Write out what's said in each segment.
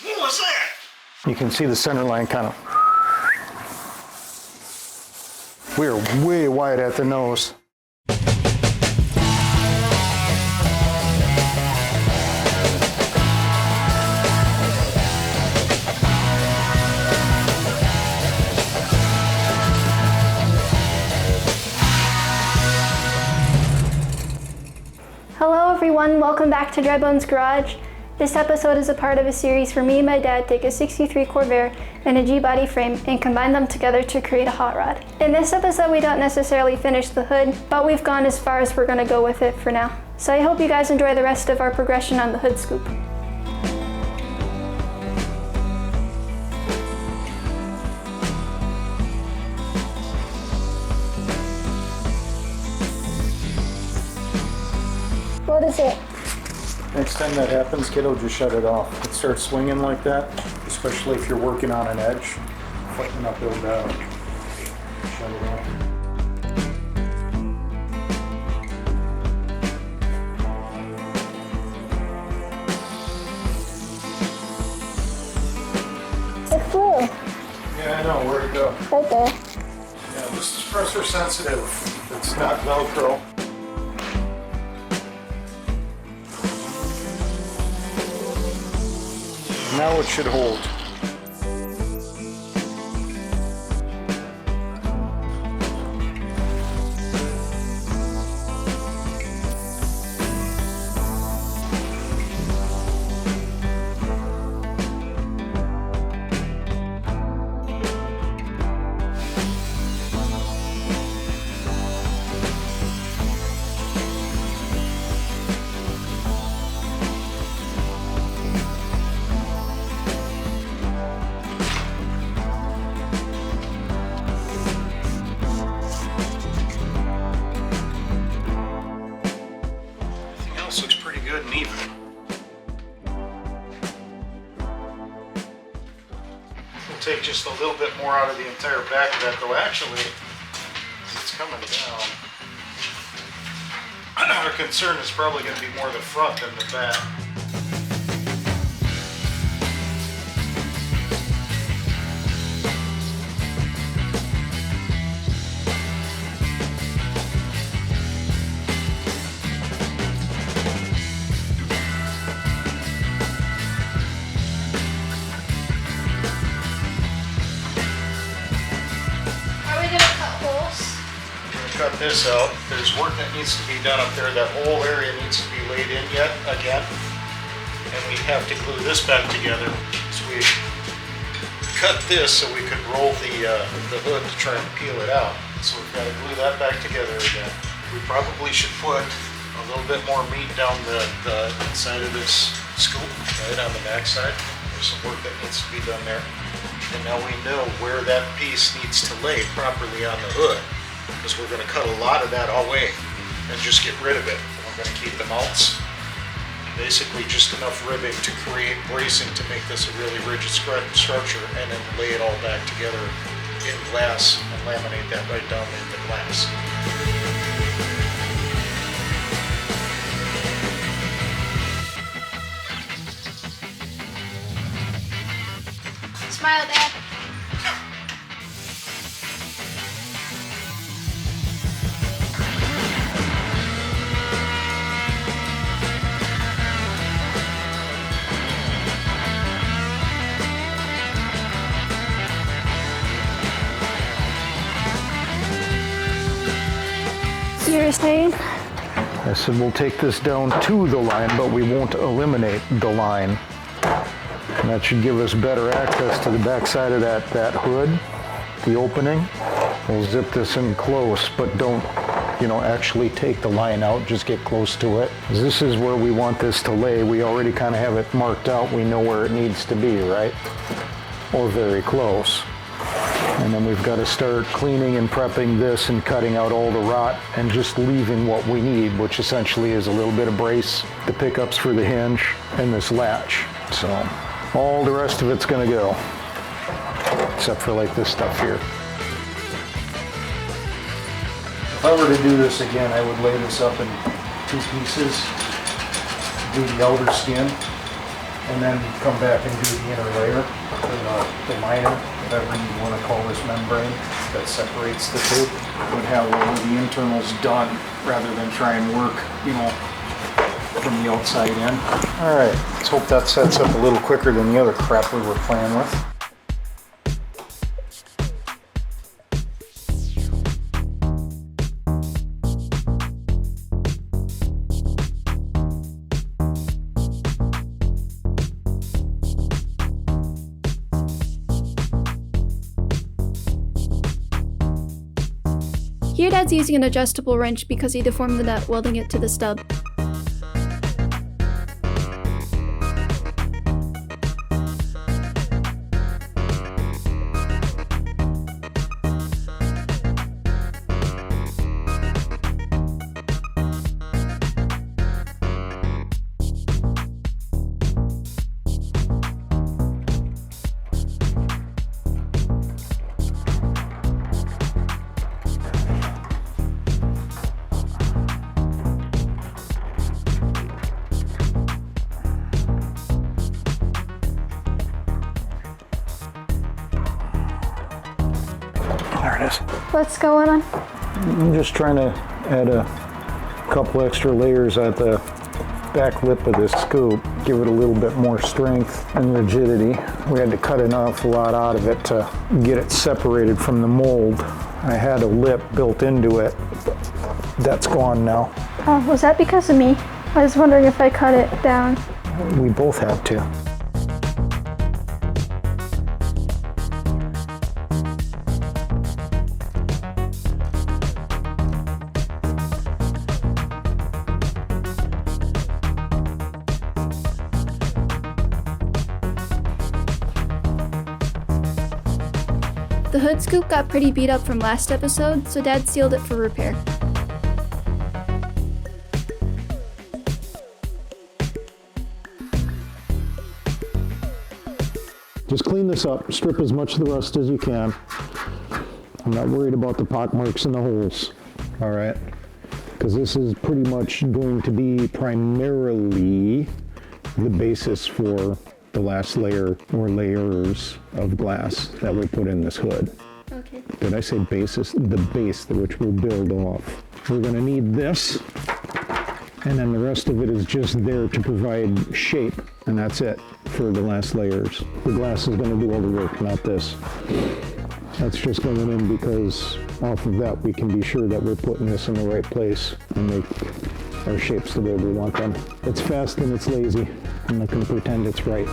What was that? You can see the center line kind of. We're way wide at the nose. Hello everyone, welcome back to drybonesgarage. This episode is a part of a series where me and my dad take a 63 Corvair and a G-body frame and combine them together to create a hot rod. In this episode we don't necessarily finish the hood, but we've gone as far as we're going to go with it for now. So I hope you guys enjoy the rest of our progression on the hood scoop. What is it? Next time that happens, kiddo, just shut it off. It starts swinging like that, especially if you're working on an edge, flipping an uphill battle. Shut it off. It flew. Yeah, I know. Where'd it go? Right there. Yeah, this is pressure sensitive. It's not Velcro. Now it should hold. Looks pretty good and even. We'll take just a little bit more out of the entire back of that, though actually it's coming down. Our concern is probably going to be more the front than the back. Cut this out. There's work that needs to be done up there. That whole area needs to be laid in yet again. And we have to glue this back together. So we cut this so we could roll the hood to try and peel it out. So we've got to glue that back together again. We probably should put a little bit more meat down the inside of this scoop, right on the back side. There's some work that needs to be done there. And now we know where that piece needs to lay properly on the hood, because we're going to cut a lot of that away and just get rid of it. And we're going to keep the mounts, basically just enough ribbing to create bracing to make this a really rigid structure, and then lay it all back together in glass and laminate that right down into glass. Smile, Dad. You were saying? I said we'll take this down to the line, but we won't eliminate the line. And that should give us better access to the back side of that hood, the opening. We'll zip this in close, but don't, actually take the line out, just get close to it. This is where we want this to lay. We already kind of have it marked out. We know where it needs to be, right? Or very close. And then we've got to start cleaning and prepping this and cutting out all the rot and just leaving what we need, which essentially is a little bit of brace, the pickups for the hinge, and this latch. So all the rest of it's going to go, except for like this stuff here. If I were to do this again, I would lay this up in two pieces, do the outer skin, and then come back and do the inner layer, or the minor, whatever you want to call this membrane that separates the two. Would have all of the internals done rather than try and work, you know, from the outside in. All right, let's hope that sets up a little quicker than the other crap we were playing with. Here Dad's using an adjustable wrench because he deformed the nut welding it to the stub. There it is. What's going on? I'm just trying to add a couple extra layers at the back lip of this scoop, give it a little bit more strength and rigidity. We had to cut an awful lot out of it to get it separated from the mold. I had a lip built into it. That's gone now. Oh, was that because of me? I was wondering if I cut it down. We both had to. The hood scoop got pretty beat up from last episode, so Dad sealed it for repair. Just clean this up, strip as much of the rust as you can. I'm not worried about the pock marks and the holes, all right? Because this is pretty much going to be primarily the basis for the last layer or layers of glass that we put in this hood. Okay. Did I say basis? The base which we'll build off. We're gonna need this, and then the rest of it is just there to provide shape, and that's it for the last layers. The glass is gonna do all the work, not this. That's just going in because off of that we can be sure that we're putting this in the right place and make our shapes the way we want them. It's fast and it's lazy. I'm not gonna pretend it's right.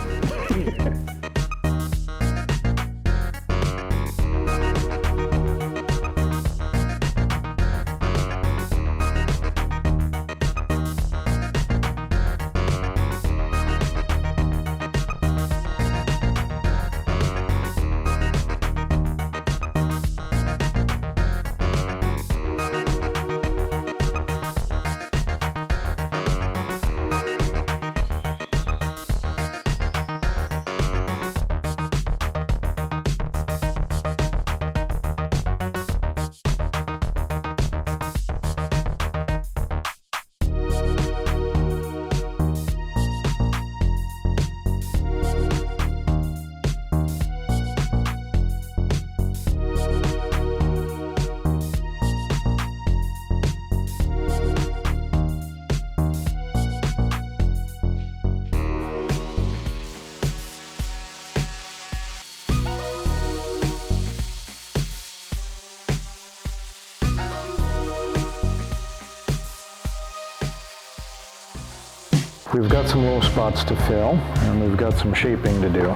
We've got some low spots to fill, and we've got some shaping to do.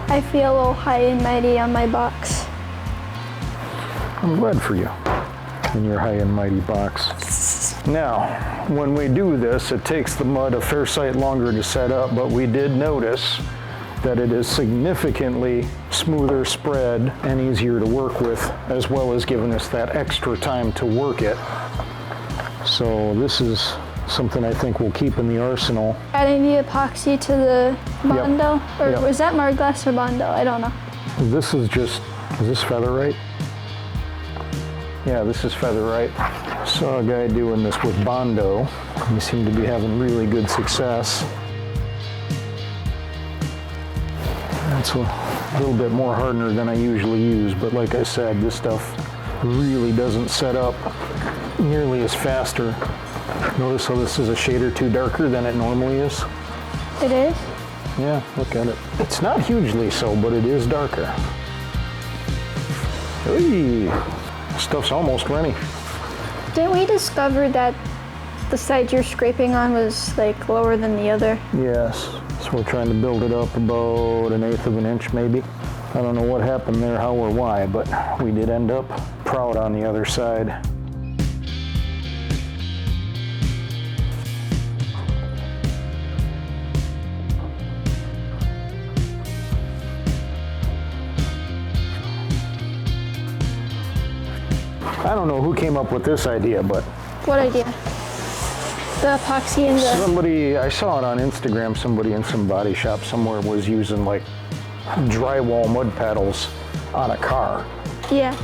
I feel a little high and mighty on my box. I'm glad for you in your high and mighty box. Now, when we do this, it takes the mud a fair sight longer to set up, but we did notice that it is significantly smoother spread and easier to work with, as well as giving us that extra time to work it. So this is something I think we'll keep in the arsenal. Adding the epoxy to the Bondo? Yep. Or Yep. was that Marglass or Bondo? I don't know. This is just, is this Featherite? Yeah, this is Featherite. Saw a guy doing this with Bondo. He seemed to be having really good success. That's a little bit more hardener than I usually use, but like I said, this stuff really doesn't set up nearly as faster. Notice how this is a shade or two darker than it normally is? It is? Yeah, look at it. It's not hugely so, but it is darker. Hey, stuff's almost ready. Didn't we discover that the side you're scraping on was like lower than the other? Yes, so we're trying to build it up about 1/8 of an inch maybe. I don't know what happened there, how or why, but we did end up proud on the other side. I don't know who came up with this idea, but... What idea? The epoxy and the... Somebody, I saw it on Instagram, somebody in some body shop somewhere was using like drywall mud paddles on a car. Yeah.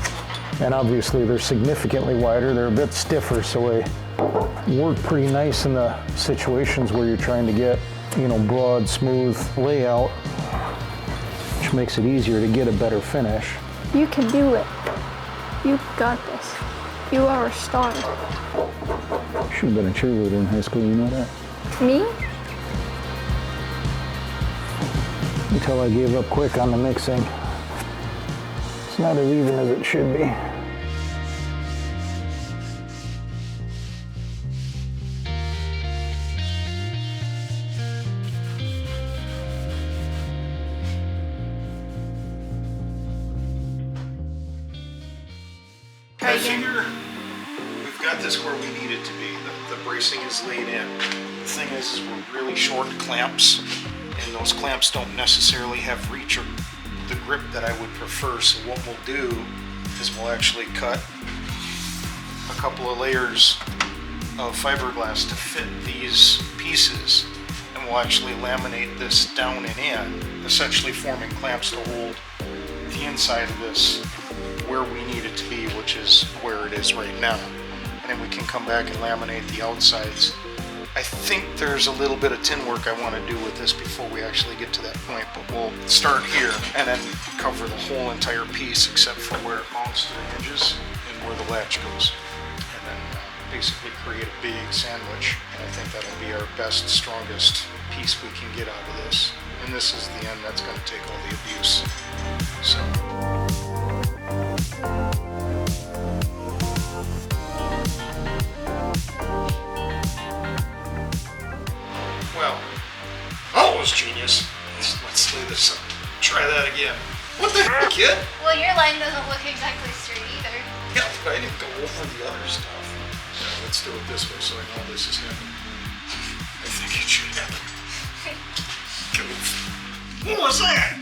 And obviously they're significantly wider, they're a bit stiffer, so they work pretty nice in the situations where you're trying to get, you know, broad, smooth layout, which makes it easier to get a better finish. You can do it. You got this. You are a star. Should have been a cheerleader in high school, you know that? Me? Until I gave up quick on the mixing. It's not as even as it should be. I figure we've got this where we need it to be. The bracing is laid in. The thing is we're really short clamps, and those clamps don't necessarily have reach or the grip that I would prefer. So what we'll do is we'll actually cut a couple of layers of fiberglass to fit these pieces, and we'll actually laminate this down and in, essentially forming clamps to hold the inside of this where we need it to be, which is where it is right now. And then we can come back and laminate the outsides. I think there's a little bit of tin work I want to do with this before we actually get to that point, but we'll start here and then cover the whole entire piece except for where it mounts to the hinges and where the latch goes. And then basically create a big sandwich, and I think that'll be our best, strongest piece we can get out of this. And this is the end that's going to take all the abuse. So. Well, that was genius. Let's lay this up. Try that again. What the heck, kid? Well, your line doesn't look exactly straight either. Yeah, but I didn't go over the other stuff. Yeah, let's do it this way so I know this is happening. I think it should happen. What was that?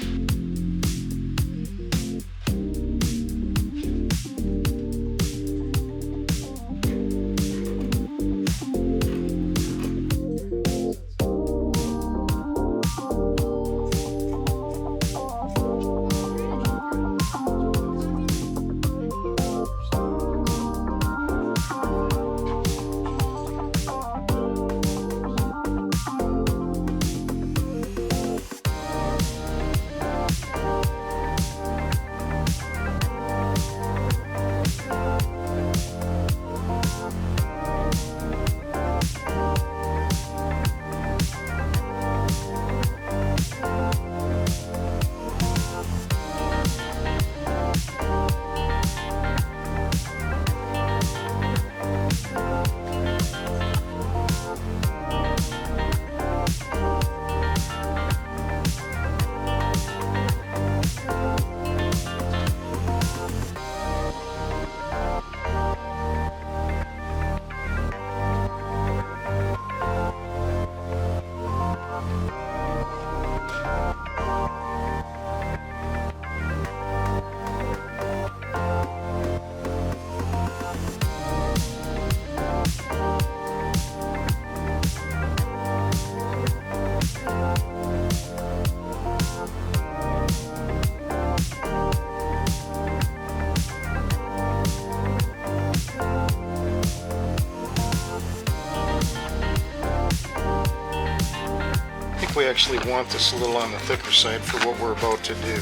actually want this a little on the thicker side for what we're about to do.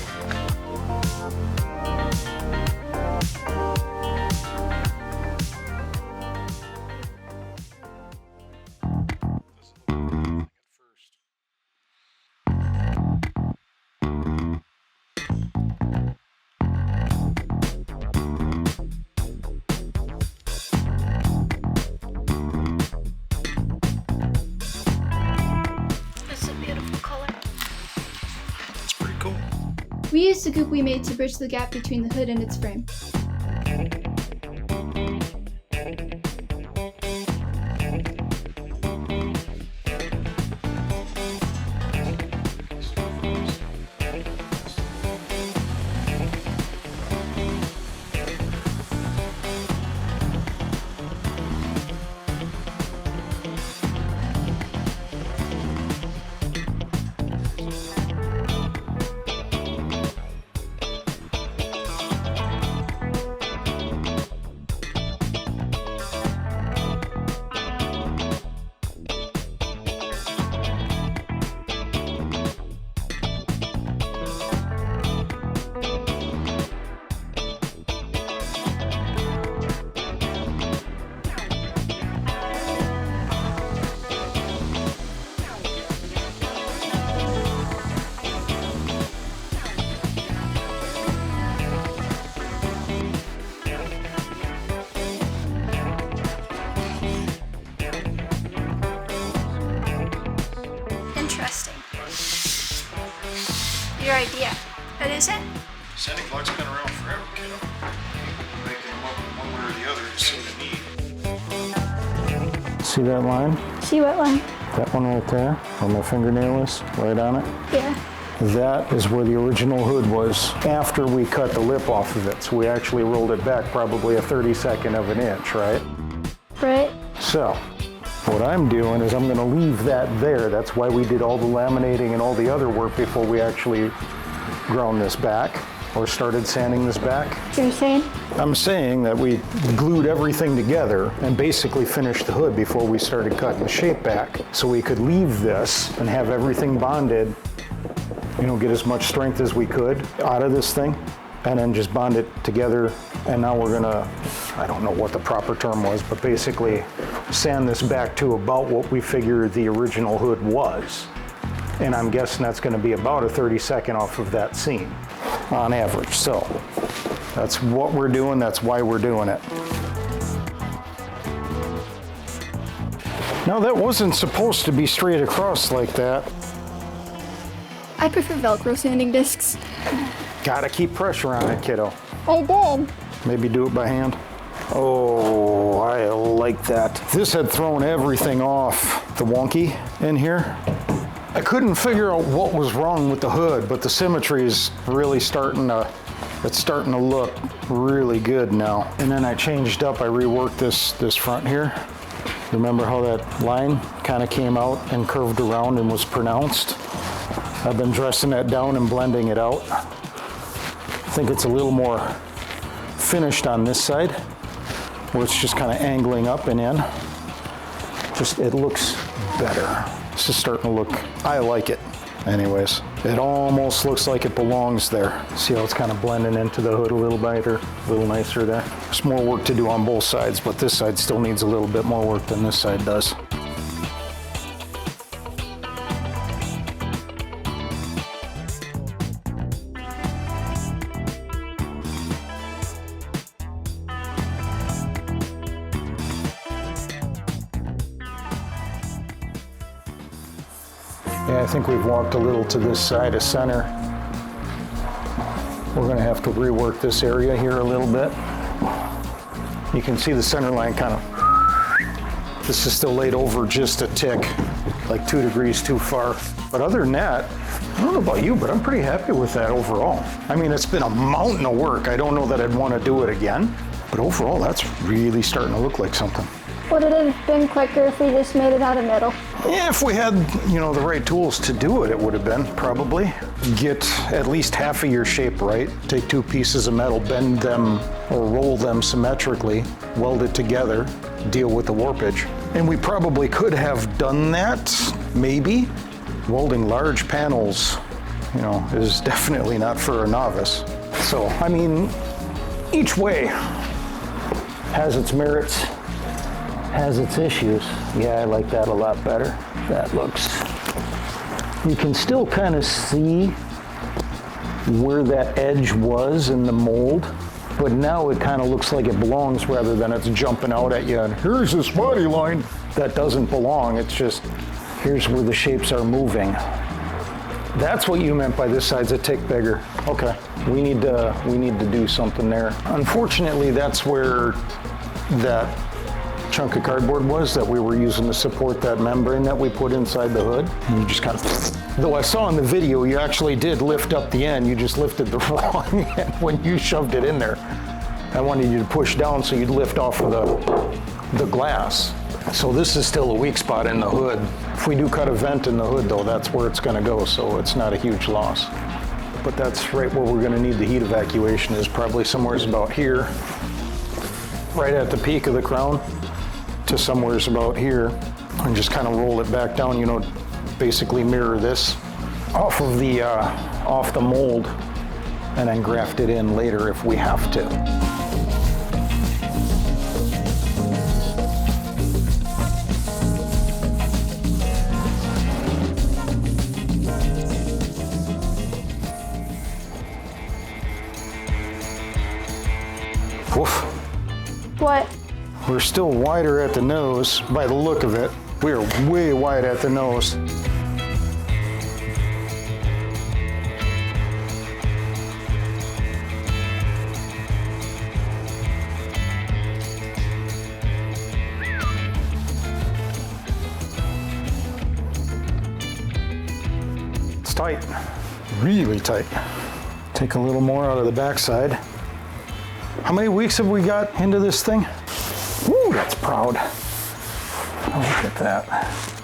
We used the goop we made to bridge the gap between the hood and its frame. Interesting. Your idea. What is it? Sending block's been around forever, kiddo. They came up one way or the other to see the need. See that line? See what line? That one right there, where my fingernail is, right on it? Yeah. That is where the original hood was after we cut the lip off of it. So we actually rolled it back probably a 32nd of an inch, right? Right. So what I'm doing is I'm going to leave that there. That's why we did all the laminating and all the other work before we actually ground this back or started sanding this back. You're saying? I'm saying that we glued everything together and basically finished the hood before we started cutting the shape back, so we could leave this and have everything bonded, you know, get as much strength as we could out of this thing, and then just bond it together. And now we're gonna, I don't know what the proper term was, but basically sand this back to about what we figure the original hood was. And I'm guessing that's gonna be about a 32nd off of that seam on average. So that's what we're doing, that's why we're doing it. Now that wasn't supposed to be straight across like that. I prefer Velcro sanding discs. Gotta keep pressure on it, kiddo. I did. Maybe do it by hand. Oh, I like that. This had thrown everything off the wonky in here. I couldn't figure out what was wrong with the hood, but the symmetry is really it's starting to look really good now. And then I changed up, I reworked this front here. Remember how that line kind of came out and curved around and was pronounced? I've been dressing that down and blending it out. I think it's a little more finished on this side, where it's just kind of angling up and in. It looks better. This is starting to look, I like it. Anyways, it almost looks like it belongs there. See how it's kind of blending into the hood a little better, a little nicer there. There's more work to do on both sides, but this side still needs a little bit more work than this side does. Yeah, I think we've walked a little to this side of center. We're gonna have to rework this area here a little bit. You can see the center line kind of, this is still laid over just a tick, like 2 degrees too far. But other than that, I don't know about you, but I'm pretty happy with that overall. I mean, it's been a mountain of work. I don't know that I'd want to do it again, but overall, that's really starting to look like something. Would it have been quicker if we just made it out of metal? Yeah, if we had, you know, the right tools to do it, it would have been, probably. Get at least half of your shape right. Take 2 pieces of metal, bend them or roll them symmetrically, weld it together, deal with the warpage. And we probably could have done that, maybe, welding large panels, you know, is definitely not for a novice. So, I mean, each way has its merits, has its issues. Yeah, I like that a lot better. That looks, you can still kind of see where that edge was in the mold, but now it kind of looks like it belongs rather than it's jumping out at you and here's this body line. That doesn't belong, it's just, here's where the shapes are moving. That's what you meant by this side's a tick bigger. Okay, we need to do something there. Unfortunately, that's where that chunk of cardboard was that we were using to support that membrane that we put inside the hood. And you just kind of, though I saw in the video, you actually did lift up the end, you just lifted the wrong end when you shoved it in there. I wanted you to push down so you'd lift off of the glass. So this is still a weak spot in the hood. If we do cut a vent in the hood though, that's where it's gonna go, so it's not a huge loss. But that's right where we're gonna need the heat evacuation, is probably somewhere's about here, right at the peak of the crown, to somewhere's about here, and just kind of roll it back down, you know, basically mirror this off of the, off the mold, and then graft it in later if we have to. Woof. What? We're still wider at the nose by the look of it. We are way wide at the nose. It's tight, really tight. Take a little more out of the backside. How many weeks have we got into this thing? Woo, that's proud. Oh, look at that.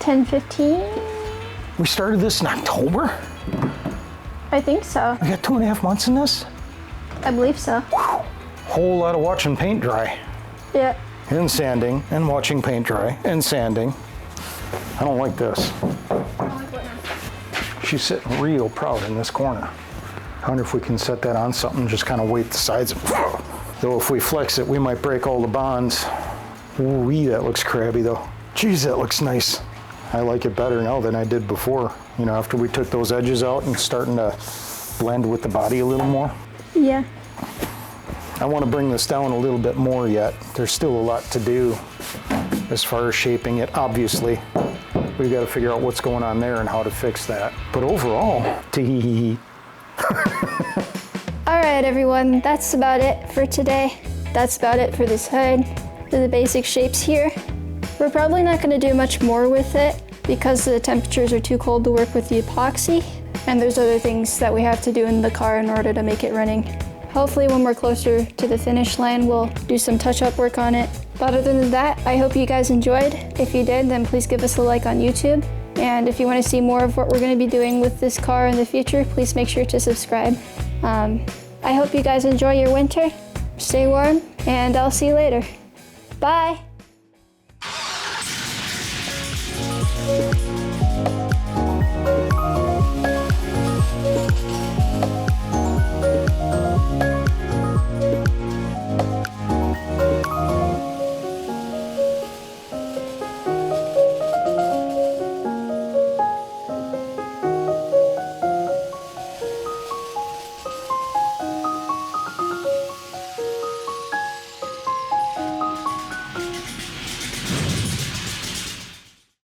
10-15? We started this in October? I think so. We got 2.5 months in this? I believe so. Whole lot of watching paint dry. Yeah. And sanding, and watching paint dry, and sanding. I don't like this. She's sitting real proud in this corner. I wonder if we can set that on something, just kind of weight the sides. Though if we flex it, we might break all the bonds. Ooh-wee, that looks crabby though. Geez, that looks nice. I like it better now than I did before. You know, after we took those edges out and starting to blend with the body a little more. Yeah. I want to bring this down a little bit more yet. There's still a lot to do as far as shaping it, obviously. We've got to figure out what's going on there and how to fix that. But overall, tee. All right, everyone, that's about it for today. That's about it for this hood, for the basic shapes here. We're probably not gonna do much more with it because the temperatures are too cold to work with the epoxy, and there's other things that we have to do in the car in order to make it running. Hopefully when we're closer to the finish line, we'll do some touch-up work on it. But other than that, I hope you guys enjoyed. If you did, then please give us a like on YouTube. And if you want to see more of what we're going to be doing with this car in the future, please make sure to subscribe. I hope you guys enjoy your winter, stay warm, and I'll see you later. Bye!